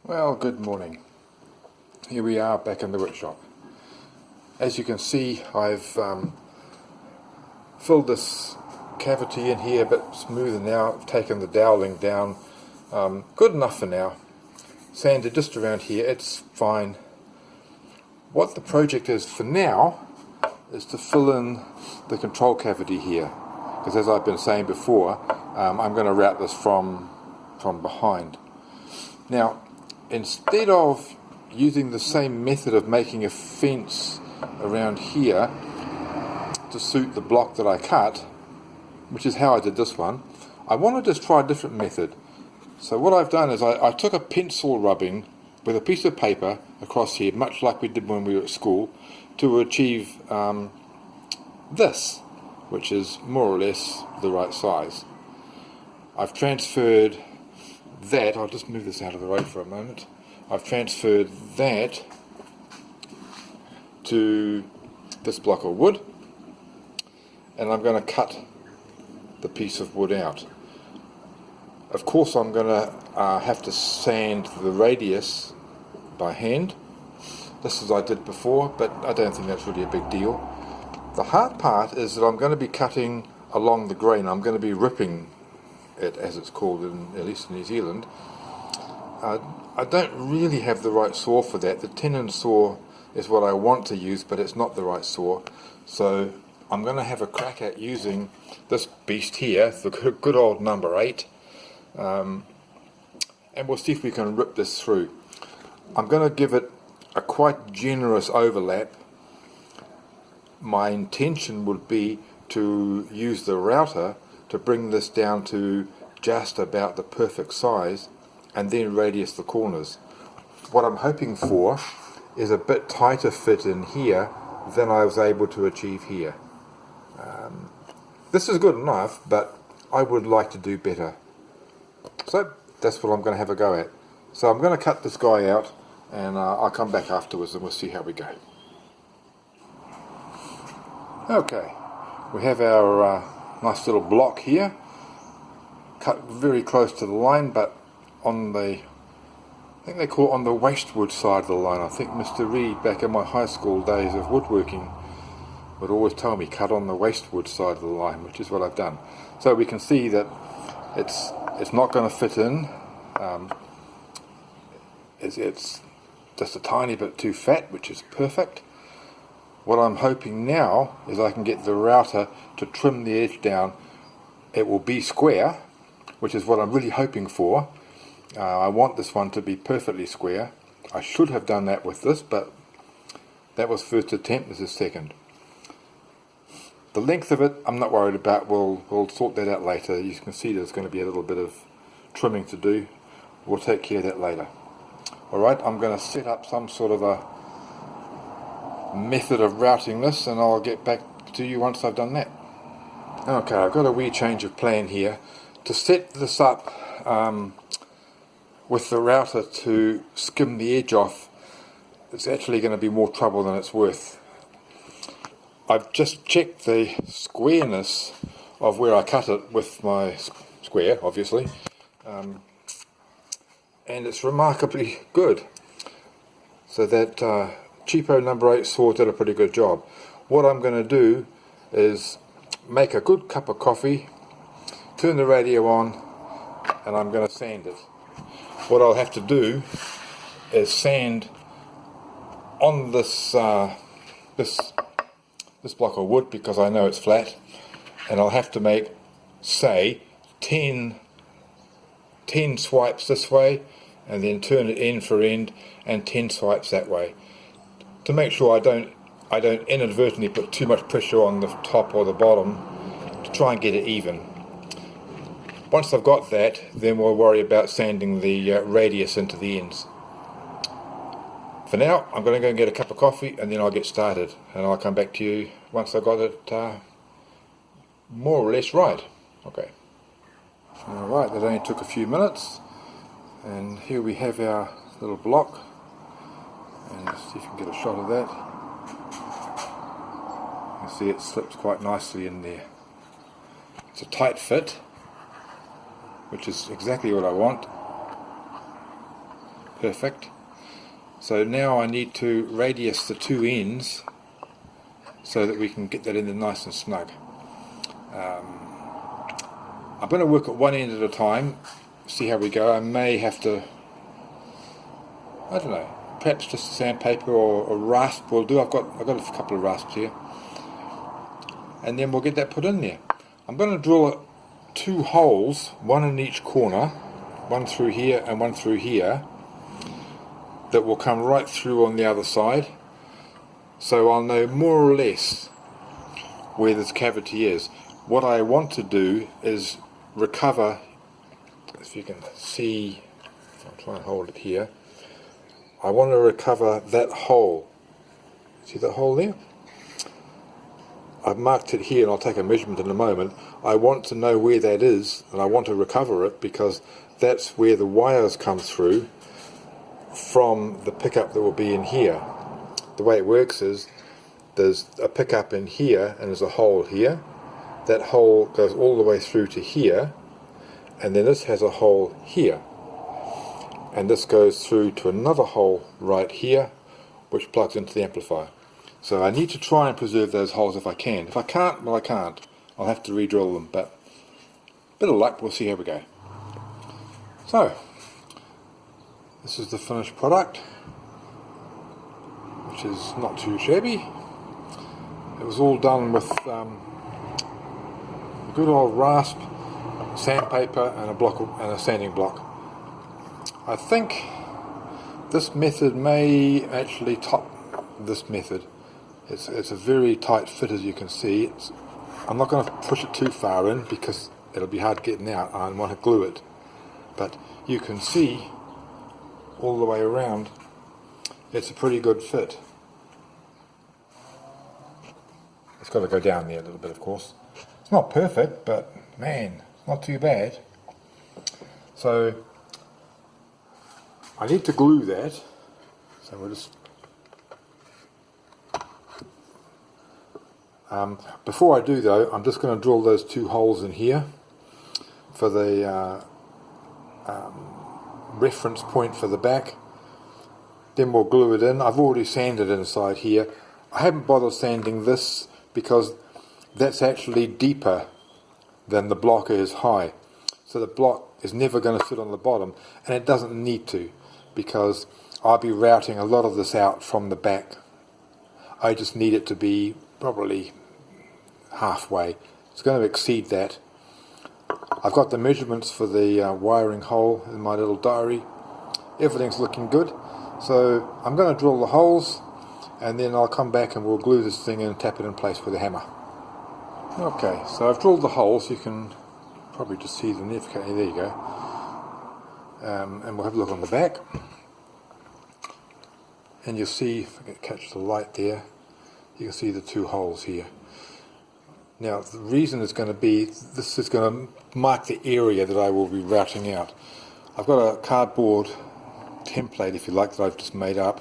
Well, good morning. Here we are back in the workshop. As you can see, I've filled this cavity in here a bit smoother now. I've taken the doweling down. Good enough for now. Sanded just around here, it's fine. What the project is for now is to fill in the control cavity here. Because as I've been saying before, I'm going to route this from behind. Now, instead of using the same method of making a fence around here to suit the block that I cut, which is how I did this one, I want to just try a different method. So what I've done is I took a pencil rubbing with a piece of paper across here, much like we did when we were at school, to achieve this, which is more or less the right size. I've transferred that, I'll just move this out of the way for a moment. I've transferred that to this block of wood, and I'm going to cut the piece of wood out. Of course I'm going to have to sand the radius by hand, just as I did before, but I don't think that's really a big deal. The hard part is that I'm going to be cutting along the grain. I'm going to be ripping it, as it's called at least in New Zealand. I don't really have the right saw for that. The tenon saw is what I want to use, but it's not the right saw. So I'm going to have a crack at using this beast here, the good old number 8, and we'll see if we can rip this through. I'm going to give it a quite generous overlap. My intention would be to use the router to bring this down to just about the perfect size and then radius the corners. What I'm hoping for is a bit tighter fit in here than I was able to achieve here. This is good enough, but I would like to do better. So that's what I'm going to have a go at. So I'm going to cut this guy out, and I'll come back afterwards and we'll see how we go. Okay, we have our nice little block here, cut very close to the line, but on the, I think they call it on the wastewood side of the line. I think Mr. Reed, back in my high school days of woodworking, would always tell me cut on the wastewood side of the line, which is what I've done. So we can see that it's not going to fit in. It's just a tiny bit too fat, which is perfect. What I'm hoping now is I can get the router to trim the edge down. It will be square, which is what I'm really hoping for. I want this one to be perfectly square. I should have done that with this, but that was first attempt, this is second. The length of it I'm not worried about, we'll sort that out later. You can see there's going to be a little bit of trimming to do. We'll take care of that later. Alright, I'm going to set up some sort of a method of routing this, and I'll get back to you once I've done that. Okay, I've got a wee change of plan here. To set this up with the router to skim the edge off, it's actually going to be more trouble than it's worth. I've just checked the squareness of where I cut it with my square, obviously, and it's remarkably good. So that cheapo number 8 saw did a pretty good job. What I'm going to do is make a good cup of coffee, turn the radio on, and I'm going to sand it. What I'll have to do is sand on this this block of wood, because I know it's flat, and I'll have to make, say, 10 swipes this way, and then turn it end for end, and 10 swipes that way, to make sure I don't inadvertently put too much pressure on the top or the bottom, to try and get it even. Once I've got that, then we'll worry about sanding the radius into the ends. For now, I'm going to go and get a cup of coffee, and then I'll get started, and I'll come back to you once I've got it more or less right. Okay. Alright, that only took a few minutes, and here we have our little block, and let's see if we can get a shot of that. You can see it slips quite nicely in there. It's a tight fit, which is exactly what I want. perfect. So now I need to radius the two ends so that we can get that in there nice and snug. I'm going to work at one end at a time, see how we go. I may have to, I don't know, perhaps just sandpaper or a rasp will do. I've got a couple of rasps here, and then we'll get that put in there. I'm going to drill two holes, one in each corner, one through here and one through here, that will come right through on the other side, so I'll know more or less where this cavity is. What I want to do is recover, if you can see, I'll try and hold it here, I want to recover that hole. See that hole there? I've marked it here and I'll take a measurement in a moment. I want to know where that is and I want to recover it because that's where the wires come through from the pickup that will be in here. The way it works is there's a pickup in here and there's a hole here. That hole goes all the way through to here, and then this has a hole here, and this goes through to another hole right here which plugs into the amplifier. So I need to try and preserve those holes if I can. If I can't, well I can't. I'll have to re-drill them, but a bit of luck, we'll see how we go. So this is the finished product, which is not too shabby. It was all done with good old rasp, sandpaper and a sanding block. I think this method may actually top this method. It's a very tight fit, as you can see. I'm not going to push it too far in because it'll be hard getting out. I want to glue it, but you can see all the way around it's a pretty good fit. It's got to go down there a little bit, of course. It's not perfect, but man, it's not too bad. So I need to glue that, so we'll just before I do though, I'm just going to drill those two holes in here for the reference point for the back. Then we'll glue it in. I've already sanded inside here. I haven't bothered sanding this because that's actually deeper than the block is high. So the block is never going to sit on the bottom, and it doesn't need to because I'll be routing a lot of this out from the back. I just need it to be probably halfway. It's going to exceed that. I've got the measurements for the wiring hole in my little diary. Everything's looking good. So I'm going to drill the holes and then I'll come back and we'll glue this thing in and tap it in place with a hammer. Okay, so I've drilled the holes. You can probably just see them there. There you go. And we'll have a look on the back. And you'll see, if I can catch the light there, you can see the two holes here. Now the reason it's going to be, this is going to mark the area that I will be routing out. I've got a cardboard template, if you like, that I've just made up.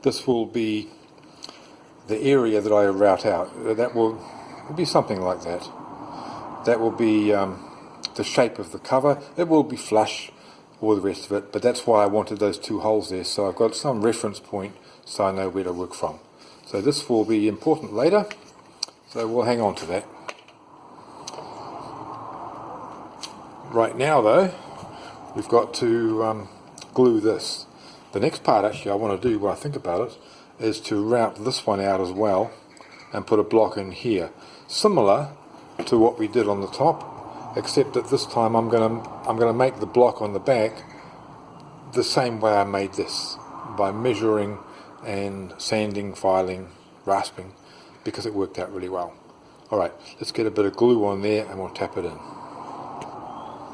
This will be the area that I route out. That will be something like that. That will be the shape of the cover. It will be flush, all the rest of it, but that's why I wanted those two holes there, so I've got some reference point so I know where to work from. So this will be important later, so we'll hang on to that. Right now though, we've got to glue this. The next part actually I want to do, when I think about it, is to route this one out as well and put a block in here. Similar to what we did on the top, except that this time I'm gonna make the block on the back the same way I made this, by measuring and sanding, filing, rasping, because it worked out really well. Alright, let's get a bit of glue on there and we'll tap it in.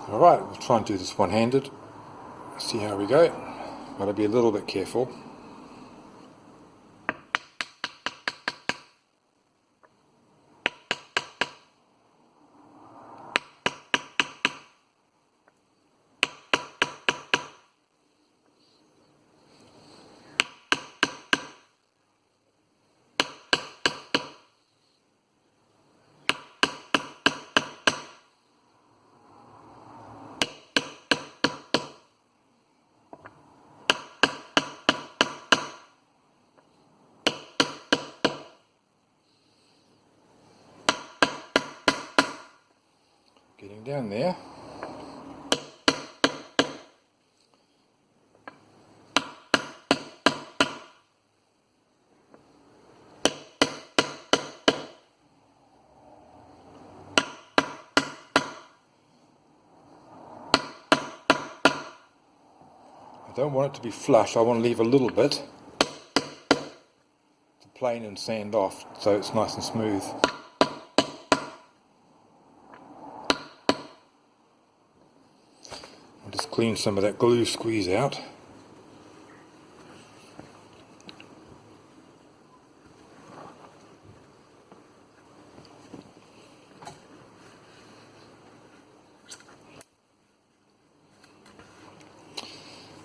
Alright, we'll try and do this one-handed. See how we go. Got to be a little bit careful. Getting down there. I don't want it to be flush, I want to leave a little bit to plane and sand off so it's nice and smooth. I'll just clean some of that glue squeeze out.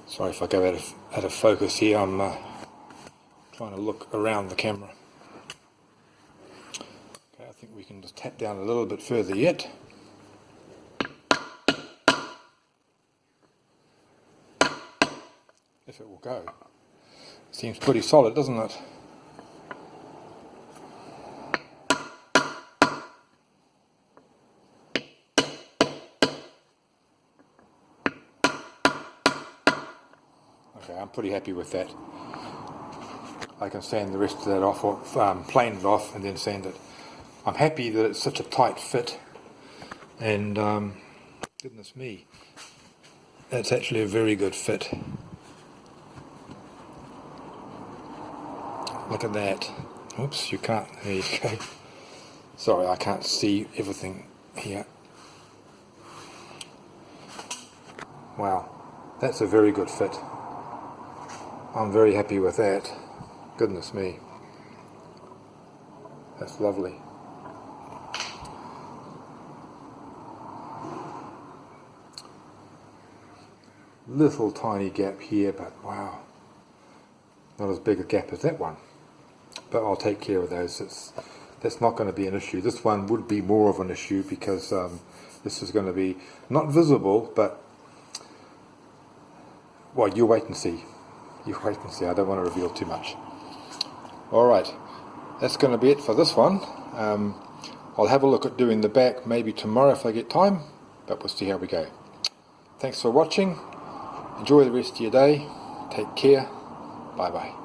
Sorry if I go out of focus here, I'm trying to look around the camera. Okay, I think we can just tap down a little bit further yet. If it will go. Seems pretty solid, doesn't it? Okay, I'm pretty happy with that. I can sand the rest of that off, or plane it off and then sand it. I'm happy that it's such a tight fit, and goodness me, that's actually a very good fit. Look at that. Oops, you can't, there you go. Sorry, I can't see everything here. Wow, that's a very good fit. I'm very happy with that. Goodness me. That's lovely. Little tiny gap here, but wow. Not as big a gap as that one. But I'll take care of those. That's not going to be an issue. This one would be more of an issue because this is going to be not visible, but well, you wait and see. You wait and see. I don't want to reveal too much. Alright, that's going to be it for this one. I'll have a look at doing the back maybe tomorrow if I get time, but we'll see how we go. Thanks for watching. Enjoy the rest of your day. Take care. Bye bye.